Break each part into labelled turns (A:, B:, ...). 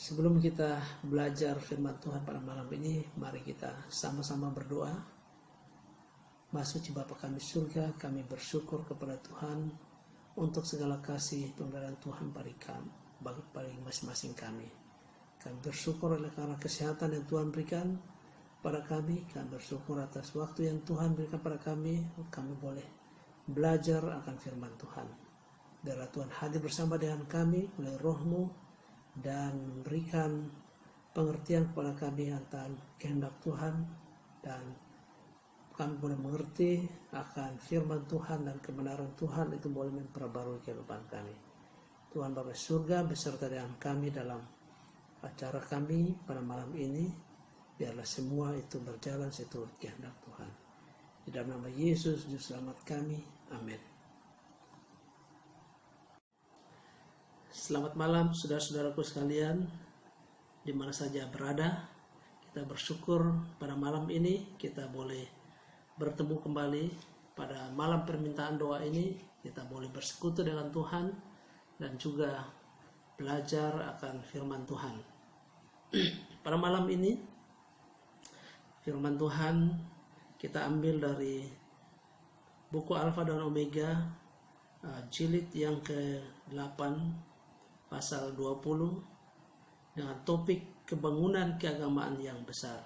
A: Sebelum kita belajar firman Tuhan pada malam ini, mari kita sama-sama berdoa. Maha Suci Bapa kami surga, kami bersyukur kepada Tuhan untuk segala kasih pemberian Tuhan bagi masing-masing kami. Kami bersyukur oleh karena kesehatan yang Tuhan berikan pada kami. Kami bersyukur atas waktu yang Tuhan berikan pada kami boleh belajar akan firman Tuhan. Biarlah Tuhan hadir bersama dengan kami oleh Roh-Mu dan memberikan pengertian kepada kami tentang kehendak Tuhan, dan kami boleh mengerti akan firman Tuhan dan kebenaran Tuhan itu boleh memperbarui kehidupan kami. Tuhan Bapa surga beserta dengan kami dalam acara kami pada malam ini. Biarlah semua itu berjalan seturut kehendak Tuhan. Di dalam nama Yesus Juru Selamat kami. Amin. Selamat malam saudara-saudaraku sekalian, di mana saja berada. Kita bersyukur pada malam ini kita boleh bertemu kembali pada malam permintaan doa ini. Kita boleh bersekutu dengan Tuhan dan juga belajar akan firman Tuhan. Pada malam ini firman Tuhan kita ambil dari buku Alfa dan Omega, jilid yang ke-8 pasal 20 dengan topik kebangunan keagamaan yang besar.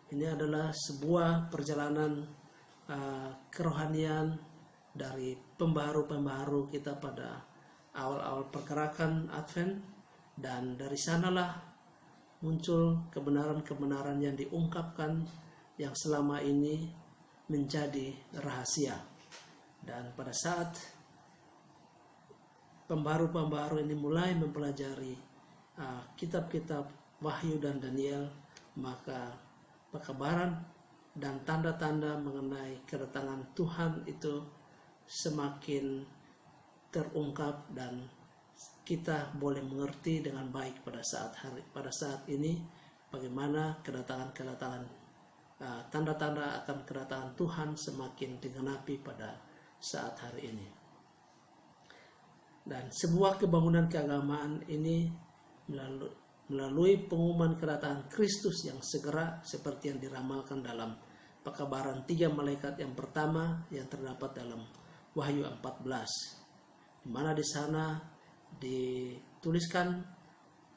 A: Ini adalah sebuah perjalanan kerohanian dari pembaharu-pembaharu kita pada awal-awal pergerakan Advent, dan dari sanalah muncul kebenaran-kebenaran yang diungkapkan yang selama ini menjadi rahasia. Dan pada saat pembaharu-pembaharu ini mulai mempelajari kitab-kitab Wahyu dan Daniel, maka pekabaran dan tanda-tanda mengenai kedatangan Tuhan itu semakin terungkap dan kita boleh mengerti dengan baik pada saat ini bagaimana kedatangan tanda-tanda akan kedatangan Tuhan semakin digenapi pada saat hari ini. Dan sebuah kebangunan keagamaan ini melalui pengumuman kedatangan Kristus yang segera, seperti yang diramalkan dalam pekabaran 3 malaikat yang pertama yang terdapat dalam Wahyu 14, di mana di sana dituliskan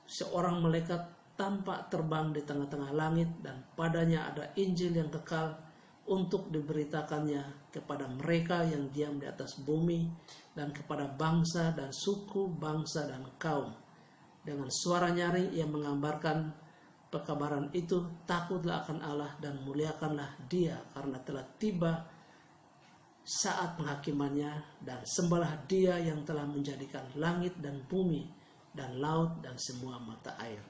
A: seorang malaikat tampak terbang di tengah-tengah langit, dan padanya ada Injil yang kekal untuk diberitakannya kepada mereka yang diam di atas bumi dan kepada bangsa dan suku, bangsa dan kaum. Dengan suara nyaring ia menggambarkan pekabaran itu, takutlah akan Allah dan muliakanlah Dia karena telah tiba saat penghakimannya, dan sembahlah Dia yang telah menjadikan langit dan bumi dan laut dan semua mata air.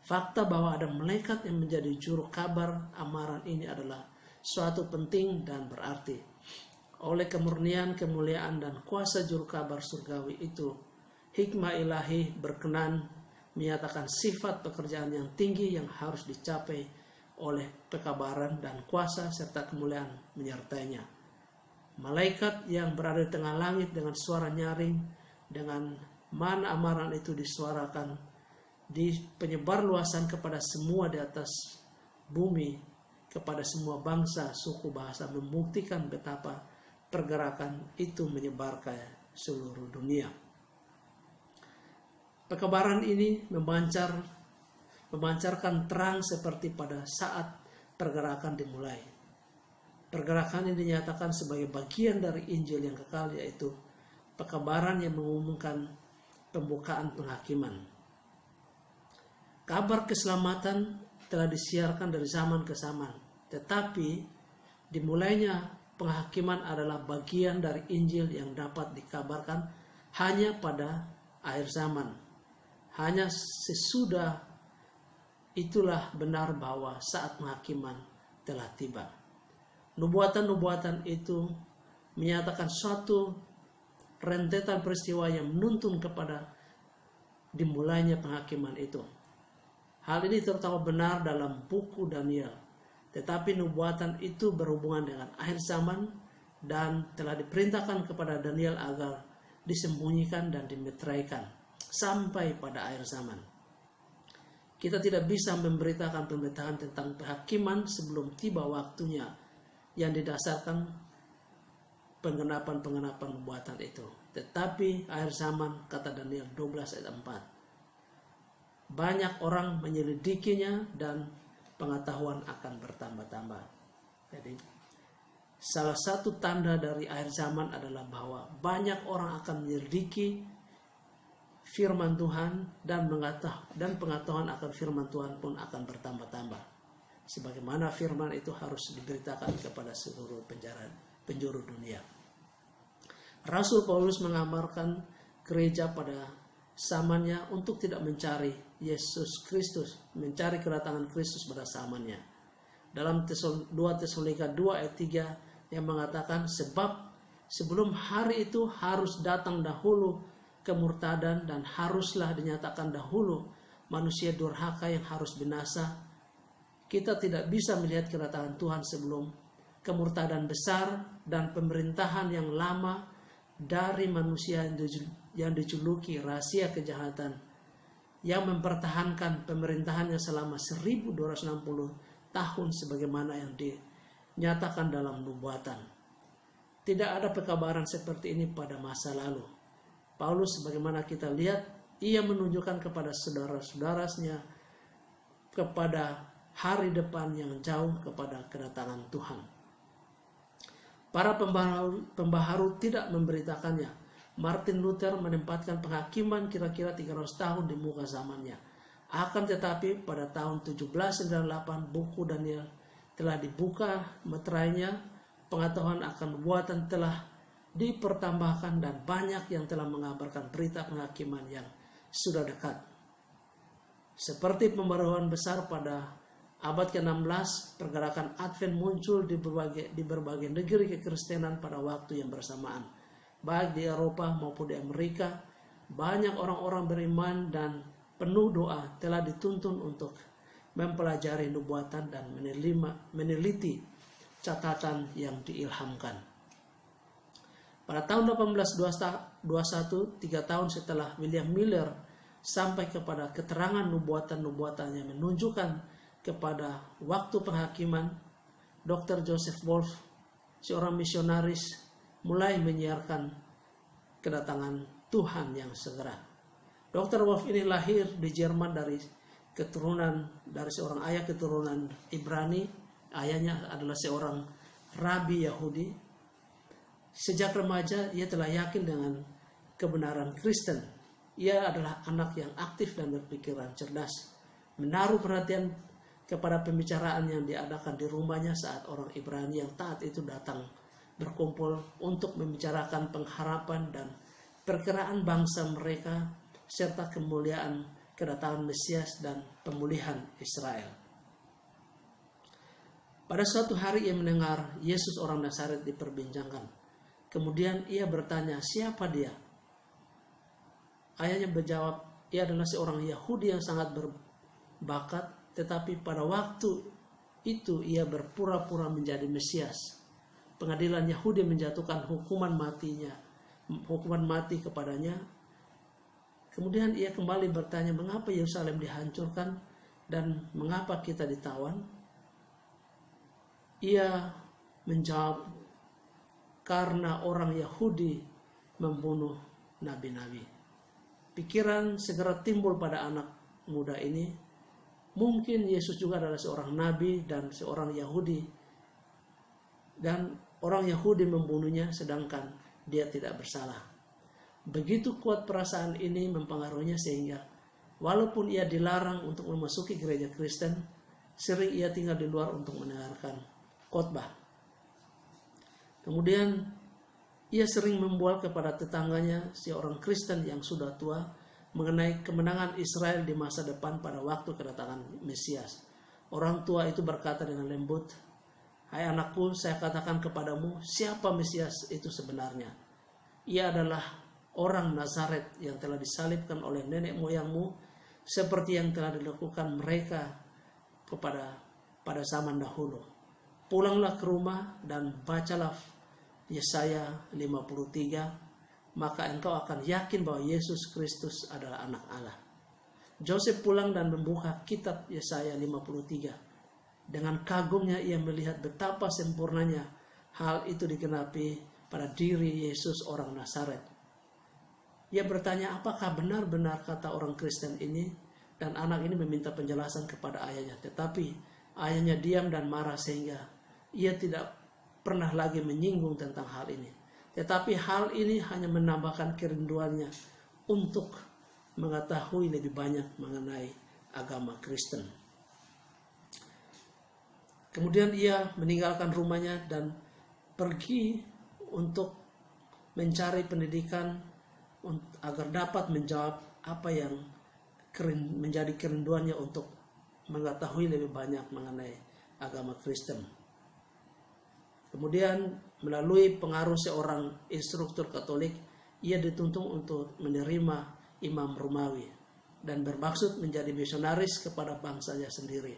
A: Fakta bahwa ada malaikat yang menjadi juru kabar amaran ini adalah suatu penting dan berarti. Oleh kemurnian, kemuliaan dan kuasa juru kabar surgawi itu, hikmah ilahi berkenan menyatakan sifat pekerjaan yang tinggi yang harus dicapai oleh pekabaran, dan kuasa serta kemuliaan menyertainya. Malaikat yang berada di tengah langit dengan suara nyaring, dengan mana amaran itu disuarakan di penyebarluasan kepada semua di atas bumi, kepada semua bangsa, suku, bahasa, membuktikan betapa pergerakan itu menyebar ke seluruh dunia. Pekabaran ini memancarkan terang seperti pada saat pergerakan dimulai. Pergerakan ini dinyatakan sebagai bagian dari Injil yang kekal, yaitu pekabaran yang mengumumkan pembukaan penghakiman. Kabar keselamatan telah disiarkan dari zaman ke zaman, tetapi dimulainya penghakiman adalah bagian dari Injil yang dapat dikabarkan hanya pada akhir zaman. Hanya sesudah itulah benar bahwa saat penghakiman telah tiba. Nubuatan-nubuatan itu menyatakan suatu rentetan peristiwa yang menuntun kepada dimulainya penghakiman itu. Hal ini terutama benar dalam buku Daniel, tetapi nubuatan itu berhubungan dengan akhir zaman dan telah diperintahkan kepada Daniel agar disembunyikan dan dimeteraikan sampai pada akhir zaman. Kita tidak bisa memberitakan pemberitaan tentang penghakiman sebelum tiba waktunya yang didasarkan penggenapan nubuatan itu. Tetapi akhir zaman, kata Daniel 12 ayat 4, banyak orang menyelidikinya dan pengetahuan akan bertambah-tambah. Jadi salah satu tanda dari akhir zaman adalah bahwa banyak orang akan menyelidiki firman Tuhan dan pengetahuan akan firman Tuhan pun akan bertambah-tambah. Sebagaimana firman itu harus diberitakan kepada seluruh penjuru dunia. Rasul Paulus mengamarkan gereja pada zamannya untuk tidak mencari Yesus Kristus, mencari kedatangan Kristus pada zamannya. Dalam 2 Tesalonika 2 ayat 3 yang mengatakan, sebab sebelum hari itu harus datang dahulu kemurtadan dan haruslah dinyatakan dahulu manusia durhaka yang harus binasa. Kita tidak bisa melihat kedatangan Tuhan sebelum kemurtadan besar dan pemerintahan yang lama dari manusia yang dijuluki rahasia kejahatan, yang mempertahankan pemerintahannya selama 1260 tahun sebagaimana yang dinyatakan dalam nubuatan. Tidak ada pekabaran seperti ini pada masa lalu. Paulus, sebagaimana kita lihat, ia menunjukkan kepada saudara-saudaranya kepada hari depan yang jauh, kepada kedatangan Tuhan. Para pembaharu tidak memberitakannya. Martin Luther menempatkan penghakiman kira-kira 300 tahun di muka zamannya. Akan tetapi pada tahun 1798 buku Daniel telah dibuka meterainya, pengetahuan akan nubuatan telah dipertambahkan dan banyak yang telah mengabarkan berita penghakiman yang sudah dekat. Seperti pembaruan besar pada abad ke-16, pergerakan Advent muncul di berbagai negeri kekristenan pada waktu yang bersamaan. Baik di Eropa maupun di Amerika, banyak orang-orang beriman dan penuh doa telah dituntun untuk mempelajari nubuatan dan meneliti catatan yang diilhamkan. Pada tahun 1821, 3 tahun setelah William Miller sampai kepada keterangan nubuatan-nubuatannya menunjukkan kepada waktu penghakiman, Dr. Joseph Wolf, seorang misionaris, mulai menyiarkan kedatangan Tuhan yang segera. Dr. Wolf ini lahir di Jerman dari seorang ayah keturunan Ibrani. Ayahnya adalah seorang rabi Yahudi. Sejak remaja ia telah yakin dengan kebenaran Kristen. Ia adalah anak yang aktif dan berpikiran cerdas, menaruh perhatian kepada pembicaraan yang diadakan di rumahnya saat orang Ibrani yang taat itu datang berkumpul untuk membicarakan pengharapan dan perkiraan bangsa mereka serta kemuliaan kedatangan Mesias dan pemulihan Israel. Pada suatu hari ia mendengar Yesus orang Nazaret diperbincangkan. Kemudian ia bertanya, siapa dia? Ayahnya menjawab, ia adalah seorang Yahudi yang sangat berbakat, tetapi pada waktu itu ia berpura-pura menjadi Mesias. Pengadilan Yahudi menjatuhkan hukuman mati kepadanya. Kemudian ia kembali bertanya, mengapa Yerusalem dihancurkan dan mengapa kita ditawan? Ia menjawab, karena orang Yahudi membunuh nabi-nabi. Pikiran segera timbul pada anak muda ini. Mungkin Yesus juga adalah seorang nabi dan seorang Yahudi. Dan orang Yahudi membunuhnya sedangkan dia tidak bersalah. Begitu kuat perasaan ini mempengaruhinya sehingga walaupun ia dilarang untuk memasuki gereja Kristen, sering ia tinggal di luar untuk mendengarkan khotbah. Kemudian ia sering membual kepada tetangganya, seorang Kristen yang sudah tua, mengenai kemenangan Israel di masa depan pada waktu kedatangan Mesias. Orang tua itu berkata dengan lembut, hai anakku, saya katakan kepadamu, siapa Mesias itu sebenarnya? Ia adalah orang Nazaret yang telah disalibkan oleh nenek moyangmu, seperti yang telah dilakukan mereka pada zaman dahulu. Pulanglah ke rumah dan bacalah Yesaya 53, maka engkau akan yakin bahwa Yesus Kristus adalah anak Allah. Joseph pulang dan membuka kitab Yesaya 53. Dengan kagumnya ia melihat betapa sempurnanya hal itu digenapi pada diri Yesus orang Nazaret. Ia bertanya, apakah benar-benar kata orang Kristen ini? Dan anak ini meminta penjelasan kepada ayahnya. Tetapi ayahnya diam dan marah sehingga ia tidak pernah lagi menyinggung tentang hal ini. Tetapi hal ini hanya menambahkan kerinduannya untuk mengetahui lebih banyak mengenai agama Kristen. Kemudian ia meninggalkan rumahnya dan pergi untuk mencari pendidikan agar dapat menjawab apa yang menjadi kerinduannya untuk mengetahui lebih banyak mengenai agama Kristen. Kemudian melalui pengaruh seorang instruktur Katolik, ia dituntun untuk menerima imam Romawi dan bermaksud menjadi misionaris kepada bangsanya sendiri.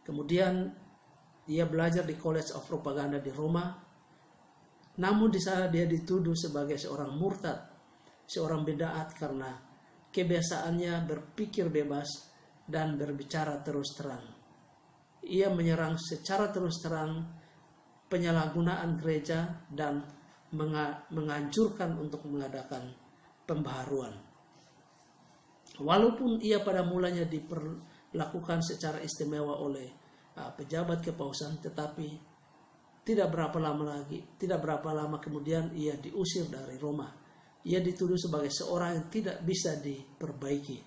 A: Kemudian dia belajar di College of Propaganda di Roma. Namun di sana dia dituduh sebagai seorang murtad, seorang bid'at karena kebiasaannya berpikir bebas dan berbicara terus terang. Ia menyerang secara terus terang penyalahgunaan gereja dan menganjurkan untuk mengadakan pembaharuan. Walaupun ia pada mulanya diperlakukan secara istimewa oleh pejabat kepausan, tetapi tidak berapa lama kemudian ia diusir dari Roma. Ia dituduh sebagai seorang yang tidak bisa diperbaiki.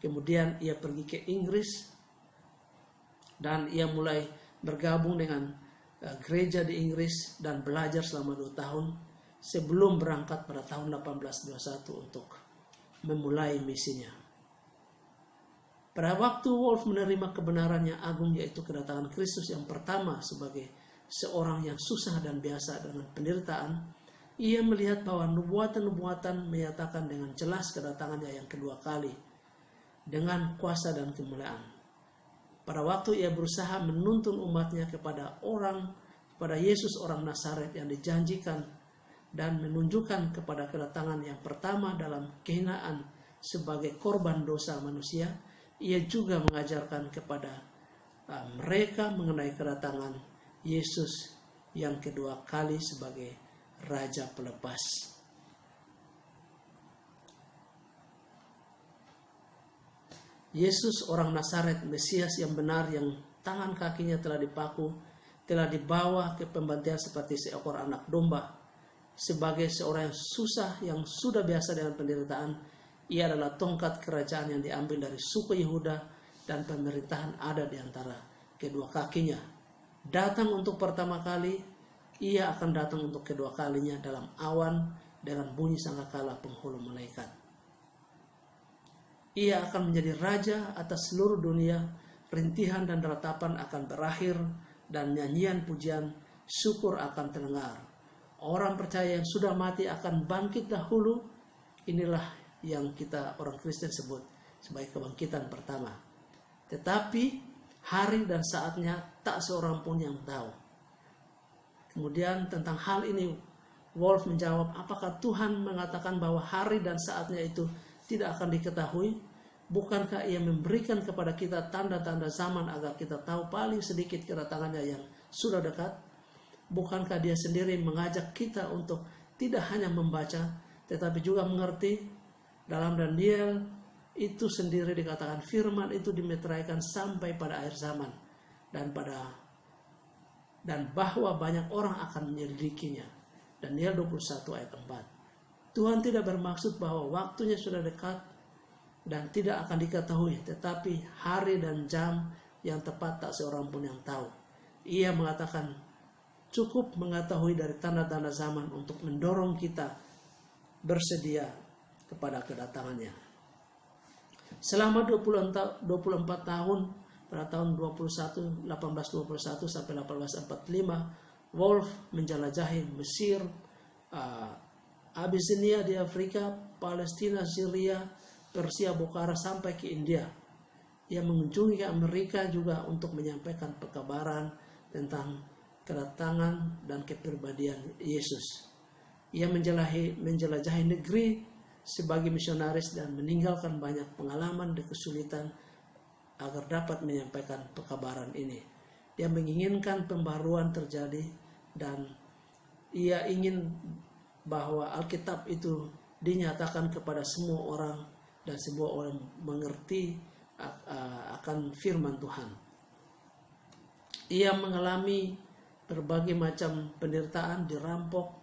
A: Kemudian ia pergi ke Inggris dan ia mulai bergabung dengan gereja di Inggris dan belajar selama 2 tahun sebelum berangkat pada tahun 1821 untuk memulai misinya. Pada waktu Wolf menerima kebenaran yang agung, yaitu kedatangan Kristus yang pertama sebagai seorang yang susah dan biasa dengan penderitaan, ia melihat bahwa nubuatan-nubuatan menyatakan dengan jelas kedatangannya yang kedua kali dengan kuasa dan kemuliaan. Pada waktu ia berusaha menuntun umatnya kepada Yesus orang Nazaret yang dijanjikan dan menunjukkan kepada kedatangan yang pertama dalam kehinaan sebagai korban dosa manusia, ia juga mengajarkan kepada mereka mengenai kedatangan Yesus yang kedua kali sebagai Raja Pelepas. Yesus orang Nazaret, Mesias yang benar, yang tangan kakinya telah dipaku, telah dibawa ke pembantaian seperti seekor anak domba. Sebagai seorang yang susah, yang sudah biasa dengan penderitaan, ia adalah tongkat kerajaan yang diambil dari suku Yehuda dan pemerintahan ada di antara kedua kakinya. Datang untuk pertama kali, ia akan datang untuk kedua kalinya dalam awan dengan bunyi sangkakala penghulu malaikat. Ia akan menjadi raja atas seluruh dunia, rintihan dan ratapan akan berakhir, dan nyanyian pujian syukur akan terdengar. Orang percaya yang sudah mati akan bangkit dahulu. Inilah yang kita orang Kristen sebut sebagai kebangkitan pertama. Tetapi hari dan saatnya tak seorang pun yang tahu. Kemudian tentang hal ini Wolf menjawab, apakah Tuhan mengatakan bahwa hari dan saatnya itu tidak akan diketahui? Bukankah ia memberikan kepada kita tanda-tanda zaman agar kita tahu paling sedikit kedatangannya yang sudah dekat? Bukankah dia sendiri mengajak kita untuk tidak hanya membaca tetapi juga mengerti? Dalam Daniel itu sendiri dikatakan firman itu dimeteraikan sampai pada akhir zaman dan bahwa banyak orang akan menyelidikinya. Daniel 21 ayat 4. Tuhan tidak bermaksud bahwa waktunya sudah dekat dan tidak akan diketahui, tetapi hari dan jam yang tepat tak seorang pun yang tahu. Ia mengatakan cukup mengetahui dari tanda-tanda zaman untuk mendorong kita bersedia kepada kedatangannya. Selama 24 tahun, pada tahun 1821 sampai 1845, Wolf menjelajahi Mesir, Abyssinia di Afrika, Palestina, Syria, Persia, Bukhara sampai ke India. Ia mengunjungi Amerika juga untuk menyampaikan pekabaran tentang kedatangan dan kepribadian Yesus. Ia menjelajahi negeri sebagai misionaris dan meninggalkan banyak pengalaman dan kesulitan agar dapat menyampaikan pekabaran ini. Dia menginginkan pembaruan terjadi dan ia ingin bahwa Alkitab itu dinyatakan kepada semua orang dan semua orang mengerti akan firman Tuhan. Ia mengalami berbagai macam penderitaan, dirampok,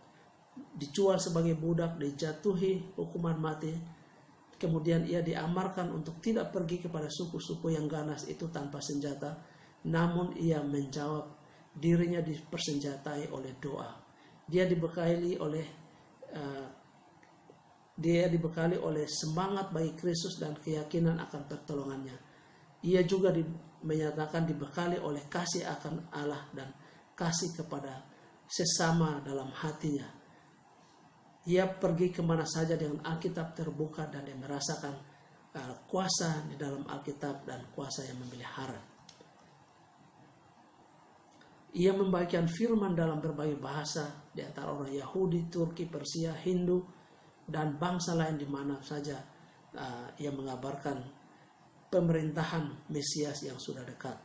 A: dijual sebagai budak, dijatuhi hukuman mati. Kemudian ia diamarkan untuk tidak pergi kepada suku-suku yang ganas itu tanpa senjata. Namun ia menjawab, dirinya dipersenjatai oleh doa. Dia dibekali oleh semangat bagi Kristus dan keyakinan akan pertolongannya. Ia juga menyatakan dibekali oleh kasih akan Allah dan kasih kepada sesama dalam hatinya. Ia pergi kemana saja dengan Alkitab terbuka dan dia merasakan kuasa di dalam Alkitab dan kuasa yang memelihara. Ia membagikan firman dalam berbagai bahasa di antara orang Yahudi, Turki, Persia, Hindu, dan bangsa lain di mana saja ia mengabarkan pemerintahan Mesias yang sudah dekat.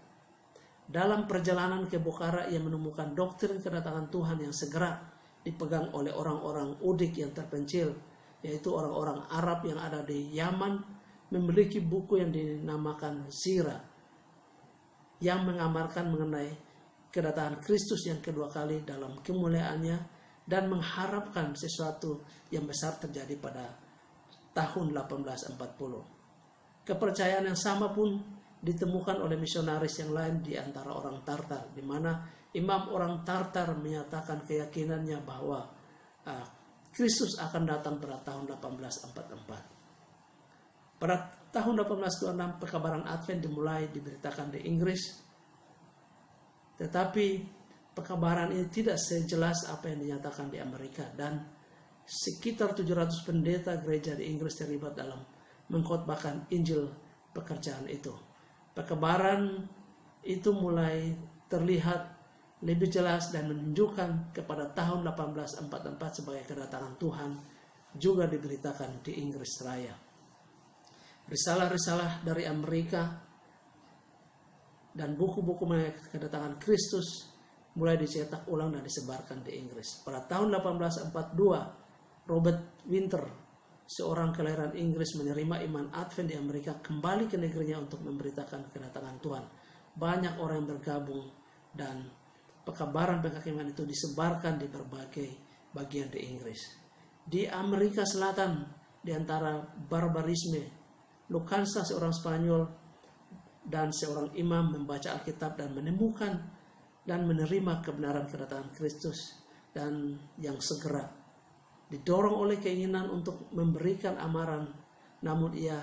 A: Dalam perjalanan ke Bukhara ia menemukan doktrin kedatangan Tuhan yang segera dipegang oleh orang-orang Udik yang terpencil, yaitu orang-orang Arab yang ada di Yaman, memiliki buku yang dinamakan Sirah yang mengamarkan mengenai kedatangan Kristus yang kedua kali dalam kemuliaannya dan mengharapkan sesuatu yang besar terjadi pada tahun 1840. Kepercayaan yang sama pun ditemukan oleh misionaris yang lain di antara orang Tartar, di mana imam orang Tartar menyatakan keyakinannya bahwa Kristus akan datang pada tahun 1844. Pada tahun 1826 pekabaran Advent dimulai diberitakan di Inggris, tetapi pekabaran ini tidak sejelas apa yang dinyatakan di Amerika, dan sekitar 700 pendeta gereja di Inggris terlibat dalam mengkhotbahkan Injil pekerjaan itu. Pekabaran itu mulai terlihat lebih jelas dan menunjukkan kepada tahun 1844 sebagai kedatangan Tuhan juga diberitakan di Inggris Raya. Risalah-risalah dari Amerika dan buku-buku mengenai kedatangan Kristus mulai dicetak ulang dan disebarkan di Inggris. Pada tahun 1842, Robert Winter, seorang kelahiran Inggris, menerima iman Advent di Amerika, kembali ke negerinya untuk memberitakan kedatangan Tuhan. Banyak orang yang bergabung dan pekabaran penghakiman itu disebarkan di berbagai bagian di Inggris. Di Amerika Selatan, di antara barbarisme, Lucansa, seorang Spanyol dan seorang imam, membaca Alkitab dan menemukan dan menerima kebenaran kedatangan Kristus dan yang segera. Didorong oleh keinginan untuk memberikan amaran, namun ia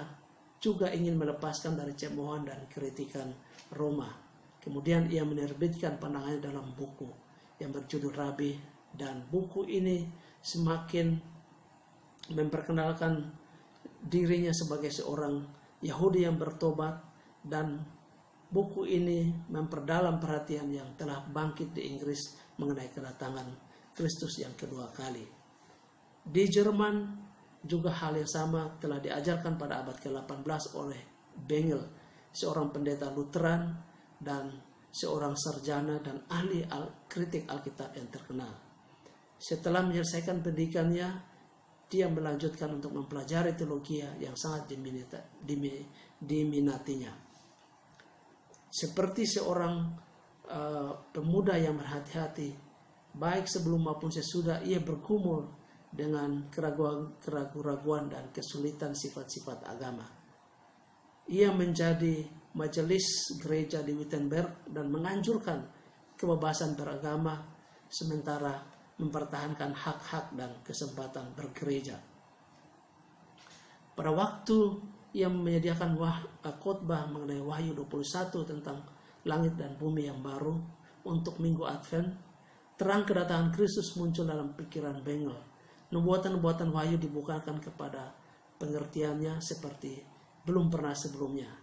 A: juga ingin melepaskan dari cemoohan dan kritikan Roma. Kemudian ia menerbitkan pandangannya dalam buku yang berjudul Rabi, dan buku ini semakin memperkenalkan dirinya sebagai seorang Yahudi yang bertobat, dan buku ini memperdalam perhatian yang telah bangkit di Inggris mengenai kedatangan Kristus yang kedua kali. Di Jerman juga hal yang sama telah diajarkan pada abad ke-18 oleh Bengel, seorang pendeta Lutheran dan seorang sarjana dan ahli kritik Alkitab yang terkenal. Setelah menyelesaikan pendidikannya, dia melanjutkan untuk mempelajari teologi yang sangat diminatinya. Seperti seorang pemuda yang berhati-hati, baik sebelum maupun sesudah ia bergumul dengan keraguan-keraguan dan kesulitan sifat-sifat agama. Ia menjadi majelis gereja di Wittenberg dan menganjurkan kebebasan beragama sementara mempertahankan hak-hak dan kesempatan bergereja. Pada waktu ia menyediakan khotbah mengenai Wahyu 21 tentang langit dan bumi yang baru untuk Minggu Advent, terang kedatangan Kristus muncul dalam pikiran Bengel. Nubuatan-nubuatan Wahyu dibukakan kepada pengertiannya seperti belum pernah sebelumnya.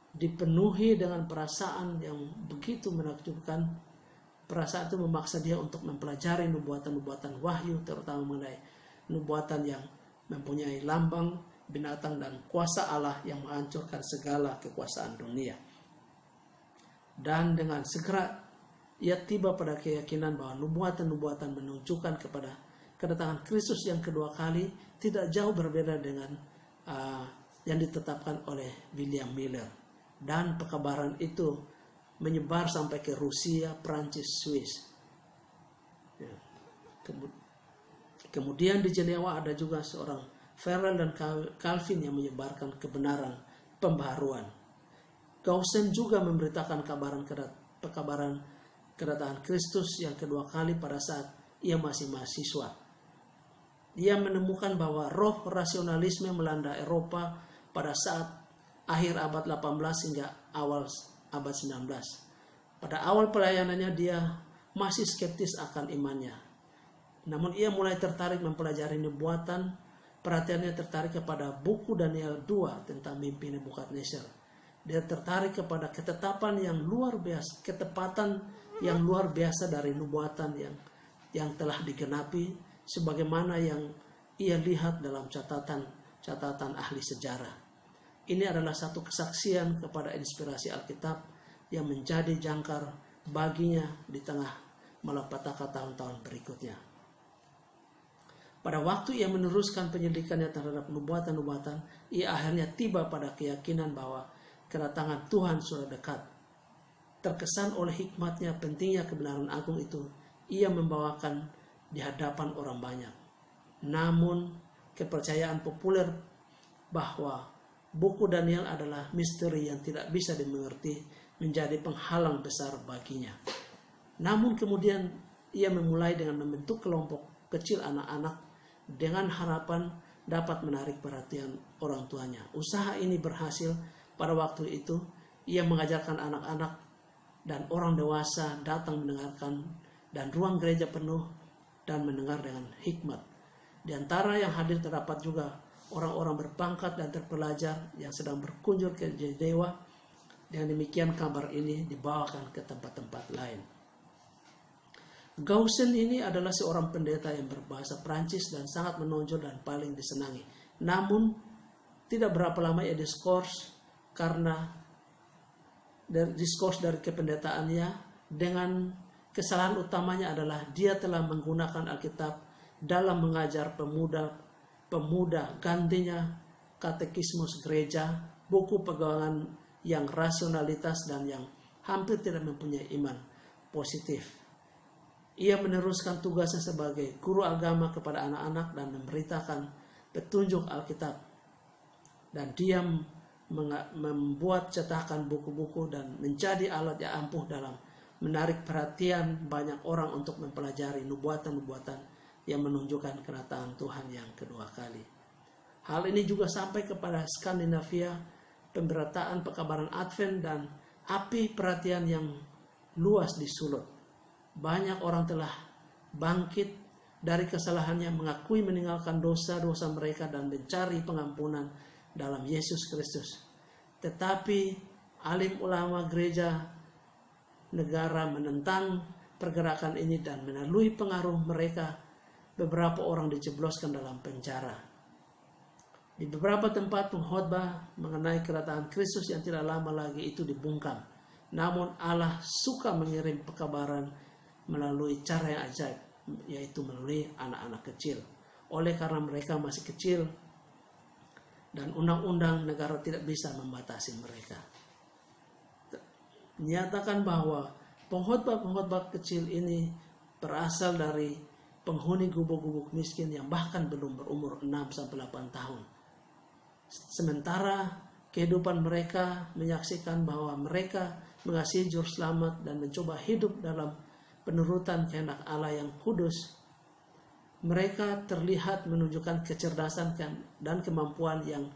A: Dipenuhi dengan perasaan yang begitu menakjubkan, perasaan itu memaksa dia untuk mempelajari nubuatan-nubuatan Wahyu, terutama mengenai nubuatan yang mempunyai lambang binatang dan kuasa Allah yang menghancurkan segala kekuasaan dunia. Dan dengan segera ia tiba pada keyakinan bahwa nubuatan-nubuatan menunjukkan kepada kedatangan Kristus yang kedua kali tidak jauh berbeda dengan yang ditetapkan oleh William Miller. Dan pekabaran itu menyebar sampai ke Rusia, Prancis, Swiss. Kemudian di Jenewa ada juga seorang Farel dan Calvin yang menyebarkan kebenaran pembaharuan. Gaussen juga memberitakan pekabaran kedatangan Kristus yang kedua kali pada saat ia masih mahasiswa. Ia menemukan bahwa roh rasionalisme melanda Eropa pada saat akhir abad 18 hingga awal abad 19. Pada awal pelayanannya dia masih skeptis akan imannya. Namun ia mulai tertarik mempelajari nubuatan. Perhatiannya tertarik kepada buku Daniel 2 tentang mimpi Nebukadnezar. Dia tertarik kepada ketetapan yang luar biasa, ketepatan yang luar biasa dari nubuatan yang telah digenapi, sebagaimana yang ia lihat dalam catatan ahli sejarah. Ini adalah satu kesaksian kepada inspirasi Alkitab yang menjadi jangkar baginya di tengah malapetaka tahun-tahun berikutnya. Pada waktu ia meneruskan penyelidikannya terhadap nubuatan-nubuatan, ia akhirnya tiba pada keyakinan bahwa kedatangan Tuhan sudah dekat. Terkesan oleh hikmatnya pentingnya kebenaran agung itu, ia membawakan di hadapan orang banyak. Namun, kepercayaan populer bahwa buku Daniel adalah misteri yang tidak bisa dimengerti menjadi penghalang besar baginya. Namun kemudian ia memulai dengan membentuk kelompok kecil anak-anak dengan harapan dapat menarik perhatian orang tuanya. Usaha ini berhasil. Pada waktu itu, ia mengajarkan anak-anak dan orang dewasa datang mendengarkan, dan ruang gereja penuh dan mendengar dengan hikmat. Di antara yang hadir terdapat juga orang-orang berpangkat dan terpelajar yang sedang berkunjung ke Jenewa. Dengan demikian kabar ini dibawakan ke tempat-tempat lain. Gaussen ini adalah seorang pendeta yang berbahasa Prancis dan sangat menonjol dan paling disenangi. Namun tidak berapa lama ia diskors karena diskors dari kependetaannya, dengan kesalahan utamanya adalah dia telah menggunakan Alkitab dalam mengajar pemuda, gantinya katekismus gereja, buku pegangan yang rasionalitas dan yang hampir tidak mempunyai iman positif. Ia meneruskan tugasnya sebagai guru agama kepada anak-anak dan memberitakan petunjuk Alkitab. Dan dia membuat cetakan buku-buku dan menjadi alat yang ampuh dalam menarik perhatian banyak orang untuk mempelajari nubuatan-nubuatan yang menunjukkan kedatangan Tuhan yang kedua kali. Hal ini juga sampai kepada Skandinavia, pemberitaan pekabaran Advent dan api perhatian yang luas disulut. Banyak orang telah bangkit dari kesalahannya, mengakui meninggalkan dosa-dosa mereka dan mencari pengampunan dalam Yesus Kristus. Tetapi alim ulama gereja negara menentang pergerakan ini dan melalui pengaruh mereka beberapa orang dijebloskan dalam penjara. Di beberapa tempat pengkhotbah mengenai kedatangan Kristus yang tidak lama lagi itu dibungkam. Namun Allah suka mengirim pekabaran melalui cara yang ajaib, yaitu melalui anak-anak kecil. Oleh karena mereka masih kecil dan undang-undang negara tidak bisa membatasi mereka. Menyatakan bahwa pengkhotbah kecil ini berasal dari penghuni gubuk-gubuk miskin yang bahkan belum berumur 6-8 tahun. Sementara kehidupan mereka menyaksikan bahwa mereka mengasihi Juru Selamat dan mencoba hidup dalam penurutan kehendak Allah yang kudus. Mereka terlihat menunjukkan kecerdasan dan kemampuan yang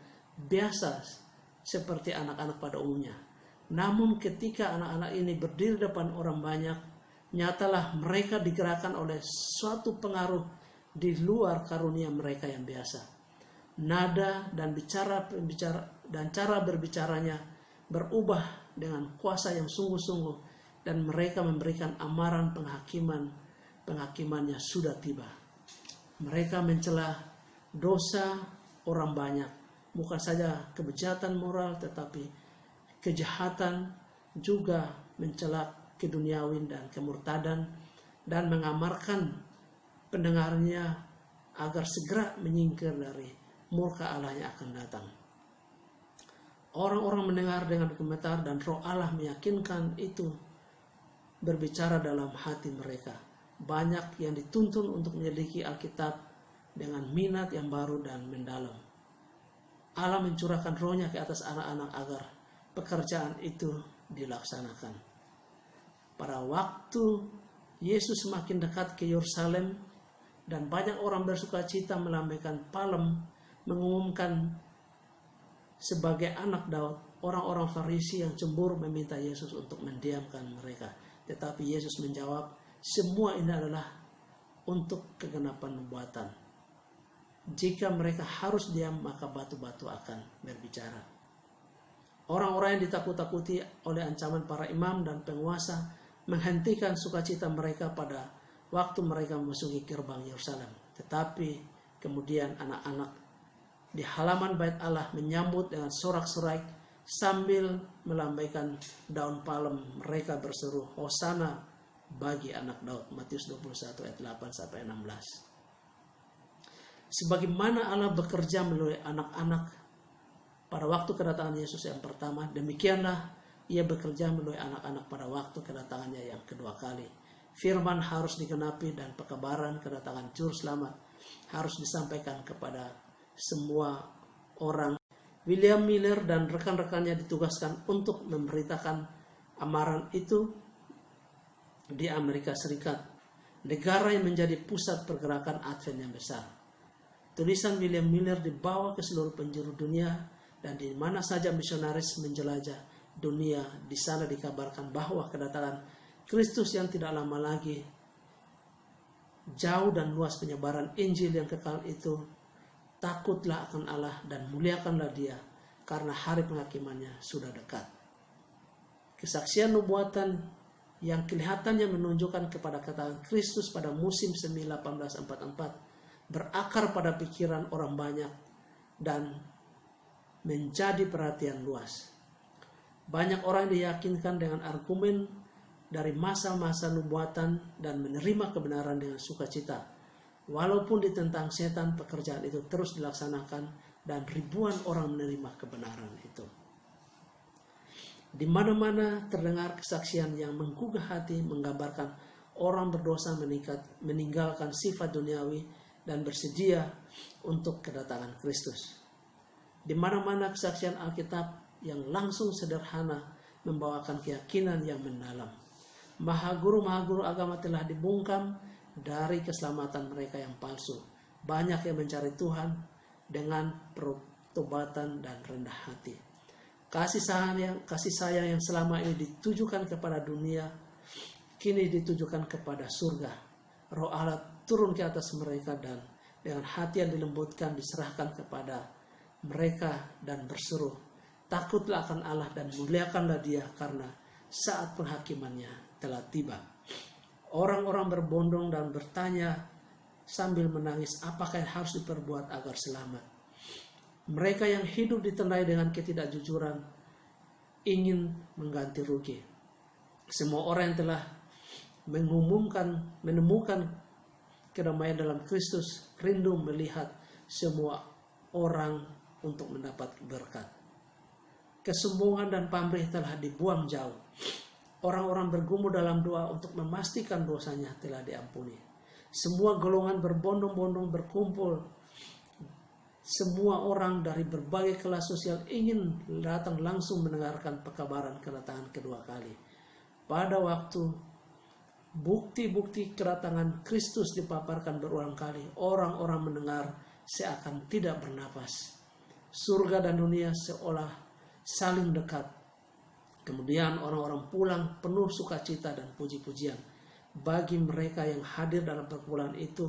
A: biasa seperti anak-anak pada umumnya. Namun ketika anak-anak ini berdiri depan orang banyak, nyatalah mereka digerakkan oleh suatu pengaruh di luar karunia mereka yang biasa. Nada dan cara berbicaranya berubah dengan kuasa yang sungguh-sungguh, dan mereka memberikan amaran penghakimannya sudah tiba. Mereka mencela dosa orang banyak. Bukan saja kejahatan moral, tetapi kejahatan juga mencela keduniawian dan kemurtadan, dan mengamarkan pendengarnya agar segera menyingkir dari murka Allah yang akan datang. Orang-orang mendengar dengan gemetar dan Roh Allah meyakinkan itu berbicara dalam hati mereka. Banyak yang dituntun untuk menyelidiki Alkitab dengan minat yang baru dan mendalam. Allah mencurahkan Roh-Nya ke atas anak-anak agar pekerjaan itu dilaksanakan. Pada waktu Yesus semakin dekat ke Yerusalem dan banyak orang bersukacita melambaikan palem mengumumkan sebagai anak Daud, orang-orang Farisi yang cemburu meminta Yesus untuk mendiamkan mereka. Tetapi Yesus menjawab, semua ini adalah untuk kegenapan nubuatan. Jika mereka harus diam, maka batu-batu akan berbicara. Orang-orang yang ditakut-takuti oleh ancaman para imam dan penguasa menghentikan sukacita mereka pada waktu mereka memasuki gerbang Yerusalem. Tetapi kemudian anak-anak di halaman bait Allah menyambut dengan sorak-sorai sambil melambaikan daun palem. Mereka berseru, Hosana bagi anak Daud. Matius 21 ayat 8-16. Sebagaimana Allah bekerja melalui anak-anak pada waktu kedatangan Yesus yang pertama, demikianlah Ia bekerja melalui anak-anak pada waktu kedatangannya yang kedua kali. Firman harus digenapi dan pekabaran kedatangan Juru Selamat harus disampaikan kepada semua orang. William Miller dan rekan-rekannya ditugaskan untuk memberitakan amaran itu di Amerika Serikat, negara yang menjadi pusat pergerakan Advent yang besar. Tulisan William Miller dibawa ke seluruh penjuru dunia, dan di mana saja misionaris menjelajah dunia, di sana dikabarkan bahwa kedatangan Kristus yang tidak lama lagi, jauh dan luas penyebaran Injil yang kekal itu. Takutlah akan Allah dan muliakanlah Dia, karena hari penghakimannya sudah dekat. Kesaksian nubuatan yang kelihatannya menunjukkan kepada kedatangan Kristus pada musim semi 1844 berakar pada pikiran orang banyak dan menjadi perhatian luas. Banyak orang diyakinkan dengan argumen dari masa-masa nubuatan dan menerima kebenaran dengan sukacita. Walaupun ditentang setan, pekerjaan itu terus dilaksanakan dan ribuan orang menerima kebenaran itu. Di mana-mana terdengar kesaksian yang menggugah hati, menggambarkan orang berdosa meninggalkan sifat duniawi dan bersedia untuk kedatangan Kristus. Di mana-mana kesaksian Alkitab yang langsung sederhana membawakan keyakinan yang mendalam. Mahaguru-mahaguru agama telah dibungkam dari keselamatan mereka yang palsu. Banyak yang mencari Tuhan dengan pertobatan dan rendah hati. Kasih sayang yang selama ini ditujukan kepada dunia, kini ditujukan kepada surga. Roh Allah turun ke atas mereka dan dengan hati yang dilembutkan diserahkan kepada mereka dan berseru, takutlah akan Allah dan muliakanlah Dia, karena saat penghakimannya telah tiba. Orang-orang berbondong dan bertanya sambil menangis, apakah yang harus diperbuat agar selamat? Mereka yang hidup ditandai dengan ketidakjujuran ingin mengganti rugi. Semua orang yang telah menemukan kedamaian dalam Kristus rindu melihat semua orang untuk mendapat berkat. Kesombongan dan pamrih telah dibuang jauh. Orang-orang bergumul dalam doa untuk memastikan dosanya telah diampuni. Semua golongan berbondong-bondong berkumpul. Semua orang dari berbagai kelas sosial ingin datang langsung mendengarkan pekabaran kedatangan kedua kali. Pada waktu bukti-bukti kedatangan Kristus dipaparkan berulang kali, orang-orang mendengar seakan tidak bernapas. Surga dan dunia seolah saling dekat. Kemudian orang-orang pulang penuh sukacita dan puji-pujian. Bagi mereka yang hadir dalam perkumpulan itu,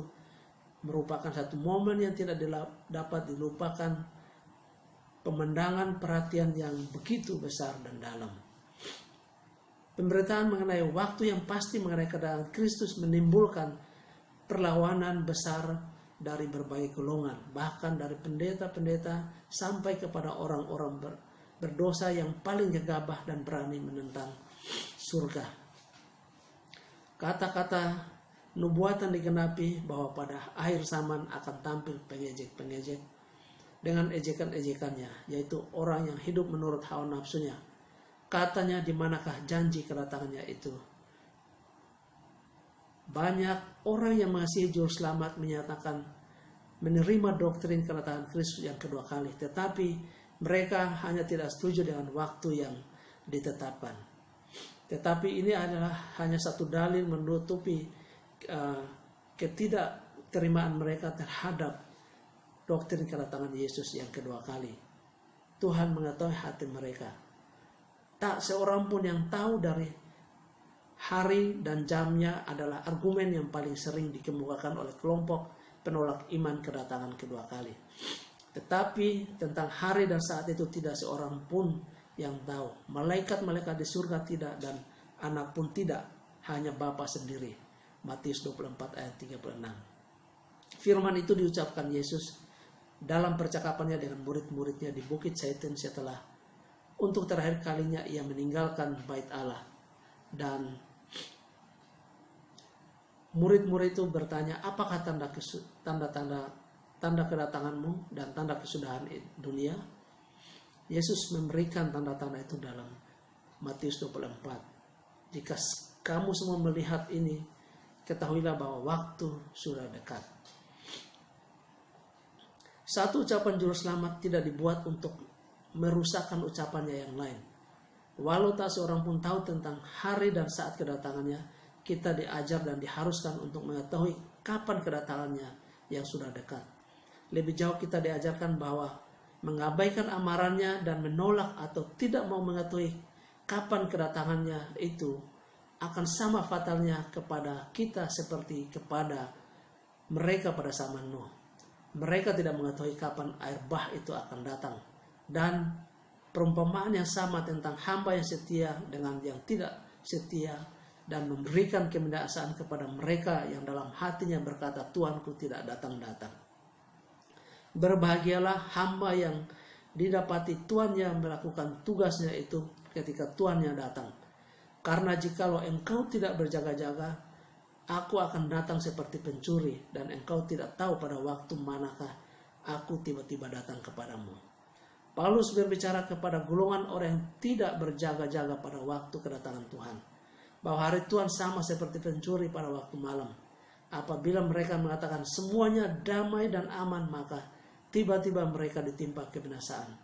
A: merupakan satu momen yang tidak dapat dilupakan, pemandangan perhatian yang begitu besar dan dalam. Pemberitaan mengenai waktu yang pasti mengenai kedatangan Kristus menimbulkan perlawanan besar dari berbagai golongan, bahkan dari pendeta-pendeta sampai kepada orang-orang berdosa yang paling gegabah dan berani menentang surga. Kata-kata nubuatan digenapi bahwa pada akhir zaman akan tampil pengejek-pengejek dengan ejekan-ejekannya, yaitu orang yang hidup menurut hawa nafsunya. Katanya, di manakah janji kedatangannya itu? Banyak orang yang mengasihi juru selamat menyatakan menerima doktrin kedatangan Kristus yang kedua kali, tetapi mereka hanya tidak setuju dengan waktu yang ditetapkan. Tetapi ini adalah hanya satu dalil menutupi ketidakterimaan mereka terhadap doktrin kedatangan Yesus yang kedua kali. Tuhan mengetahui hati mereka. Tak seorang pun yang tahu dari hari dan jamnya adalah argumen yang paling sering dikemukakan oleh kelompok penolak iman kedatangan kedua kali. Tetapi tentang hari dan saat itu tidak seorang pun yang tahu. Malaikat-malaikat di surga tidak, dan anak pun tidak, hanya Bapa sendiri. Matius 24 ayat 36. Firman itu diucapkan Yesus dalam percakapannya dengan murid-muridnya di Bukit Zaitun setelah untuk terakhir kalinya ia meninggalkan bait Allah. Dan murid-murid itu bertanya, apakah tanda kedatanganmu dan tanda kesudahan dunia? Yesus memberikan tanda-tanda itu dalam Matius 24. Jika kamu semua melihat ini, ketahuilah bahwa waktu sudah dekat. Satu ucapan juru selamat tidak dibuat untuk merusakkan ucapannya yang lain. Walau tak seorang pun tahu tentang hari dan saat kedatangannya, kita diajar dan diharuskan untuk mengetahui kapan kedatangannya yang sudah dekat. Lebih jauh kita diajarkan bahwa mengabaikan amarannya dan menolak atau tidak mau mengetahui kapan kedatangannya itu akan sama fatalnya kepada kita seperti kepada mereka pada zaman Nuh. Mereka tidak mengetahui kapan air bah itu akan datang. Dan perumpamaan yang sama tentang hamba yang setia dengan yang tidak setia dan memberikan kebinasaan kepada mereka yang dalam hatinya berkata, Tuanku tidak datang-datang. Berbahagialah hamba yang didapati tuannya melakukan tugasnya itu ketika tuannya datang. Karena jikalau engkau tidak berjaga-jaga, aku akan datang seperti pencuri, dan engkau tidak tahu pada waktu manakah aku tiba-tiba datang kepadamu. Paulus berbicara kepada golongan orang yang tidak berjaga-jaga pada waktu kedatangan Tuhan, bahwa hari Tuhan sama seperti pencuri pada waktu malam. Apabila mereka mengatakan semuanya damai dan aman, maka tiba-tiba mereka ditimpa kebinasaan.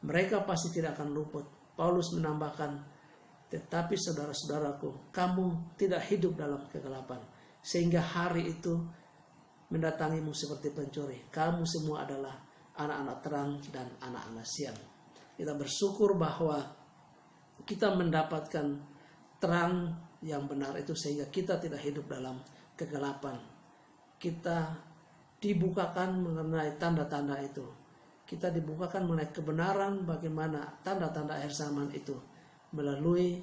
A: Mereka pasti tidak akan luput. Paulus menambahkan, tetapi saudara-saudaraku, kamu tidak hidup dalam kegelapan, sehingga hari itu mendatangimu seperti pencuri. Kamu semua adalah anak-anak terang dan anak-anak siang. Kita bersyukur bahwa kita mendapatkan terang yang benar itu, sehingga kita tidak hidup dalam kegelapan. Kita dibukakan mengenai tanda-tanda itu. Kita dibukakan mengenai kebenaran bagaimana tanda-tanda akhir zaman itu, melalui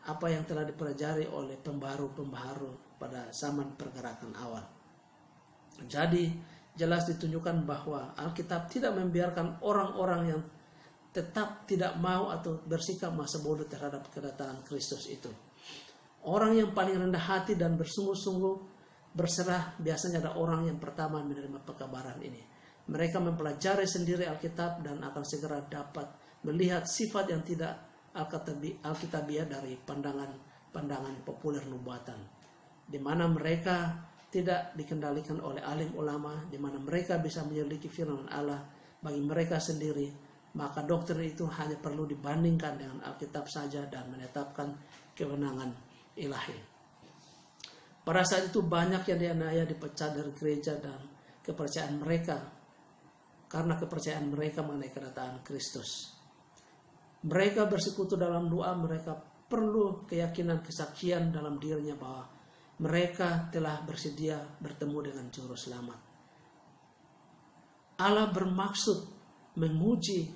A: apa yang telah dipelajari oleh pembaharu-pembaharu pada zaman pergerakan awal. Jadi jelas ditunjukkan bahwa Alkitab tidak membiarkan orang-orang yang tetap tidak mau atau bersikap masa bodoh terhadap kedatangan Kristus itu. Orang yang paling rendah hati dan bersungguh-sungguh berserah biasanya ada orang yang pertama menerima pekabaran ini. Mereka mempelajari sendiri Alkitab dan akan segera dapat melihat sifat yang tidak Alkitabiah dari pandangan populer nubuatan, di mana mereka tidak dikendalikan oleh alim ulama, di mana mereka bisa menyelidiki firman Allah bagi mereka sendiri. Maka doktrin itu hanya perlu dibandingkan dengan Alkitab saja dan menetapkan kewenangan ilahi. Pada saat itu banyak yang dianiaya, dipecat dari gereja dan kepercayaan mereka karena kepercayaan mereka mengenai kedatangan Kristus. Mereka bersekutu dalam doa, mereka perlu keyakinan kesaksian dalam dirinya bahwa mereka telah bersedia bertemu dengan Juru Selamat. Allah bermaksud menguji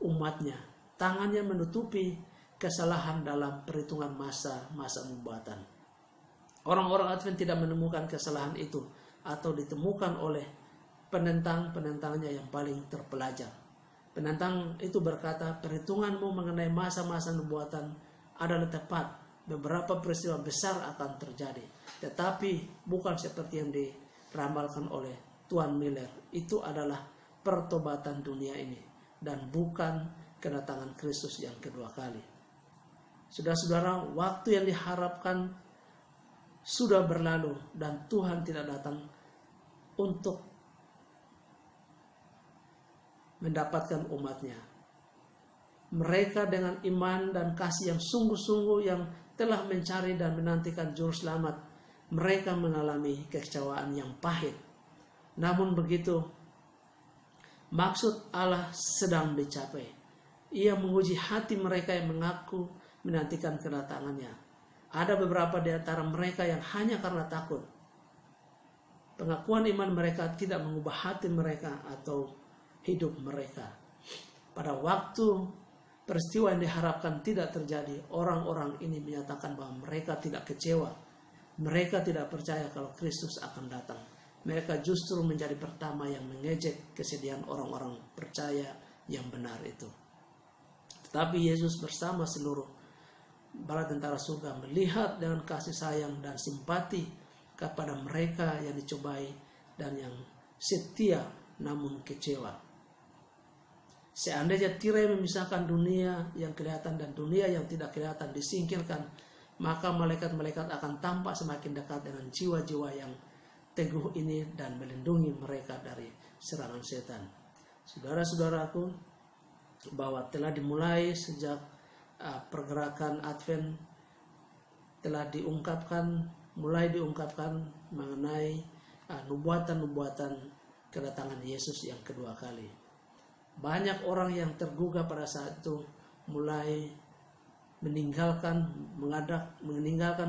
A: umatnya. Tangannya menutupi kesalahan dalam perhitungan masa nubuatan. Orang-orang Advent tidak menemukan kesalahan itu. atau ditemukan oleh penentang-penentangnya yang paling terpelajar. Penentang itu berkata, perhitunganmu mengenai masa-masa nubuatan adalah tepat. Beberapa peristiwa besar akan terjadi, tetapi bukan seperti yang diramalkan oleh Tuan Miller. Itu adalah pertobatan dunia ini dan bukan kedatangan Kristus yang kedua kali. Saudara-saudara, waktu yang diharapkan sudah berlalu dan Tuhan tidak datang untuk mendapatkan umatnya. Mereka dengan iman dan kasih yang sungguh-sungguh yang telah mencari dan menantikan juru selamat, mereka mengalami kekecewaan yang pahit. Namun begitu, maksud Allah sedang dicapai. Ia menguji hati mereka yang mengaku menantikan kedatangannya. Ada beberapa di antara mereka yang hanya karena takut. Pengakuan iman mereka tidak mengubah hati mereka atau hidup mereka. Pada waktu peristiwa yang diharapkan tidak terjadi, orang-orang ini menyatakan bahwa mereka tidak kecewa. Mereka tidak percaya kalau Kristus akan datang. Mereka justru menjadi pertama yang mengejek kesedihan orang-orang percaya yang benar itu. Tetapi Yesus bersama seluruh bala tentara surga melihat dengan kasih sayang dan simpati kepada mereka yang dicobai dan yang setia namun kecewa. Seandainya tirai memisahkan dunia yang kelihatan dan dunia yang tidak kelihatan disingkirkan, maka malaikat-malaikat akan tampak semakin dekat dengan jiwa-jiwa yang teguh ini dan melindungi mereka dari serangan setan. Saudara-saudaraku, bahwa telah dimulai sejak pergerakan Advent, telah mulai diungkapkan mengenai nubuatan-nubuatan kedatangan Yesus yang kedua kali. Banyak orang yang tergugah pada saat itu mulai meninggalkan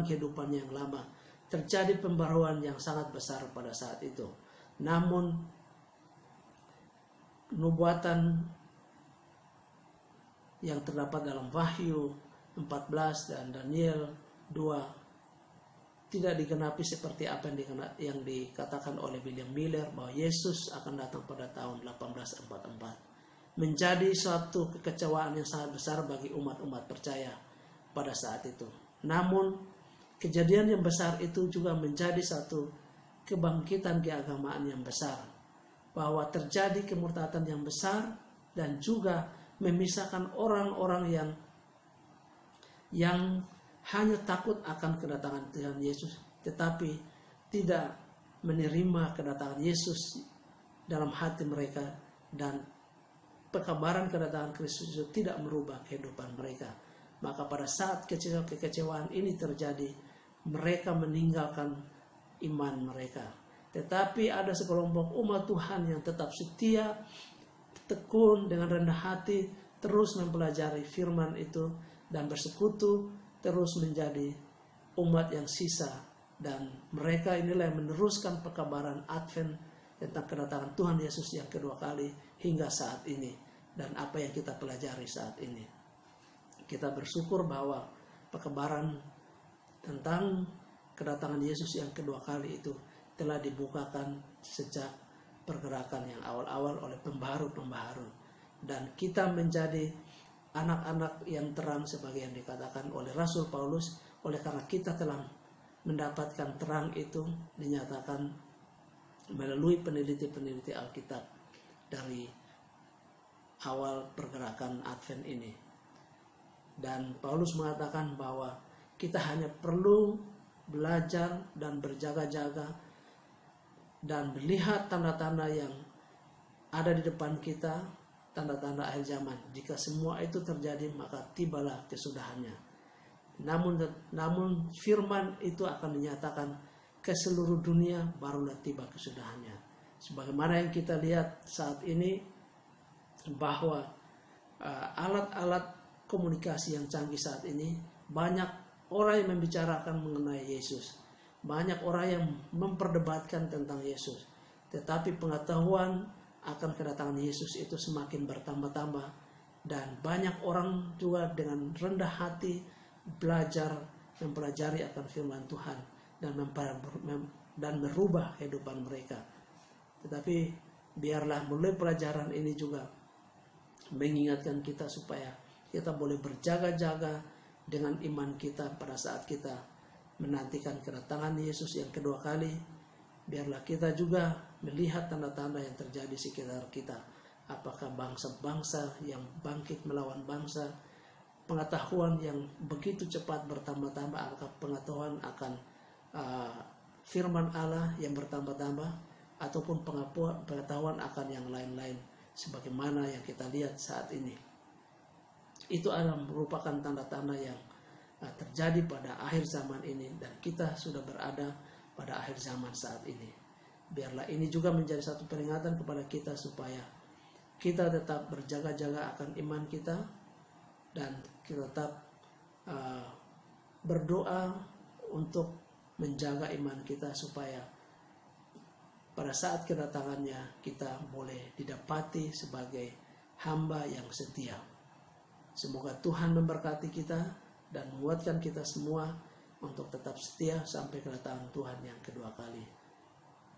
A: kehidupan yang lama. Terjadi pembaruan yang sangat besar pada saat itu. Namun nubuatan yang terdapat dalam Wahyu 14 dan Daniel 2 tidak digenapi seperti apa yang dikatakan oleh William Miller bahwa Yesus akan datang pada tahun 1844. Menjadi suatu kekecewaan yang sangat besar bagi umat-umat percaya pada saat itu. Namun kejadian yang besar itu juga menjadi satu kebangkitan keagamaan yang besar, bahwa terjadi kemurtatan yang besar dan juga memisahkan orang-orang yang hanya takut akan kedatangan Tuhan Yesus, tetapi tidak menerima kedatangan Yesus dalam hati mereka, dan pekabaran kedatangan Kristus itu tidak merubah kehidupan mereka. Maka pada saat kekecewaan ini terjadi, mereka meninggalkan iman mereka. Tetapi ada sekelompok umat Tuhan yang tetap setia, tekun dengan rendah hati, terus mempelajari firman itu dan bersekutu, terus menjadi umat yang sisa. Dan mereka inilah yang meneruskan pekabaran Advent tentang kedatangan Tuhan Yesus yang kedua kali hingga saat ini, dan apa yang kita pelajari saat ini. Kita bersyukur bahwa pekabaran tentang kedatangan Yesus yang kedua kali itu telah dibukakan sejak pergerakan yang awal-awal oleh pembaharu-pembaharu, dan kita menjadi anak-anak yang terang sebagai yang dikatakan oleh Rasul Paulus. Oleh karena kita telah mendapatkan terang itu dinyatakan melalui peneliti-peneliti Alkitab dari awal pergerakan Advent ini. Dan Paulus mengatakan bahwa kita hanya perlu belajar dan berjaga-jaga dan melihat tanda-tanda yang ada di depan kita, tanda-tanda akhir zaman. Jika semua itu terjadi, maka tibalah kesudahannya. Namun firman itu akan dinyatakan ke seluruh dunia, barulah tiba kesudahannya. Sebagaimana yang kita lihat saat ini, bahwa alat-alat komunikasi yang canggih saat ini, banyak orang yang membicarakan mengenai Yesus, banyak orang yang memperdebatkan tentang Yesus, tetapi pengetahuan akan kedatangan Yesus itu semakin bertambah-tambah, dan banyak orang juga dengan rendah hati belajar, mempelajari akan firman Tuhan, dan dan merubah kehidupan mereka. Tetapi biarlah melalui pelajaran ini juga mengingatkan kita supaya kita boleh berjaga-jaga dengan iman kita pada saat kita menantikan kedatangan Yesus yang kedua kali. Biarlah kita juga melihat tanda-tanda yang terjadi di sekitar kita. Apakah bangsa-bangsa yang bangkit melawan bangsa, pengetahuan yang begitu cepat bertambah-tambah, apakah pengetahuan akan firman Allah yang bertambah-tambah, ataupun pengetahuan akan yang lain-lain sebagaimana yang kita lihat saat ini. Itu adalah merupakan tanda-tanda yang terjadi pada akhir zaman ini, dan kita sudah berada pada akhir zaman saat ini. Biarlah ini juga menjadi satu peringatan kepada kita supaya kita tetap berjaga-jaga akan iman kita, dan kita tetap berdoa untuk menjaga iman kita supaya pada saat kedatangannya kita boleh didapati sebagai hamba yang setia. Semoga Tuhan memberkati kita dan menguatkan kita semua untuk tetap setia sampai kedatangan Tuhan yang kedua kali.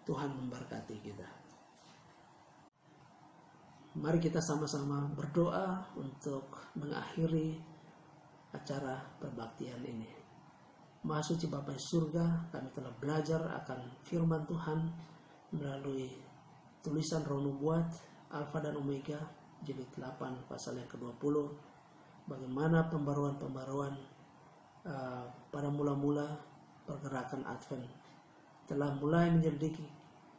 A: Tuhan memberkati kita. Mari kita sama-sama berdoa untuk mengakhiri acara perbaktian ini. Maha Suci Bapa di surga, kami telah belajar akan firman Tuhan melalui tulisan Roh Nubuat Alfa dan Omega jilid 8 pasal yang ke-20, bagaimana pembaruan-pembaruan pada mula-mula pergerakan Advent telah mulai menyelidiki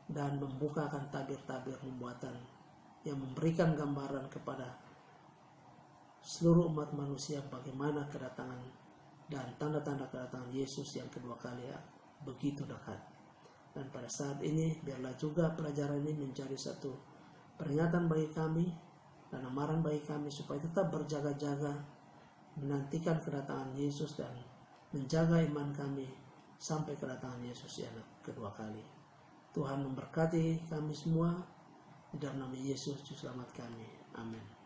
A: dan membukakan tabir-tabir nubuatan yang memberikan gambaran kepada seluruh umat manusia bagaimana kedatangan dan tanda-tanda kedatangan Yesus yang kedua kali begitu dekat. Dan pada saat ini biarlah juga pelajaran ini menjadi satu peringatan bagi kami dan amaran bagi kami supaya tetap berjaga-jaga menantikan kedatangan Yesus dan menjaga iman kami sampai kedatangan Yesus yang kedua kali. Tuhan memberkati kami semua, di dalam nama Yesus Juru Selamat kami. Amin.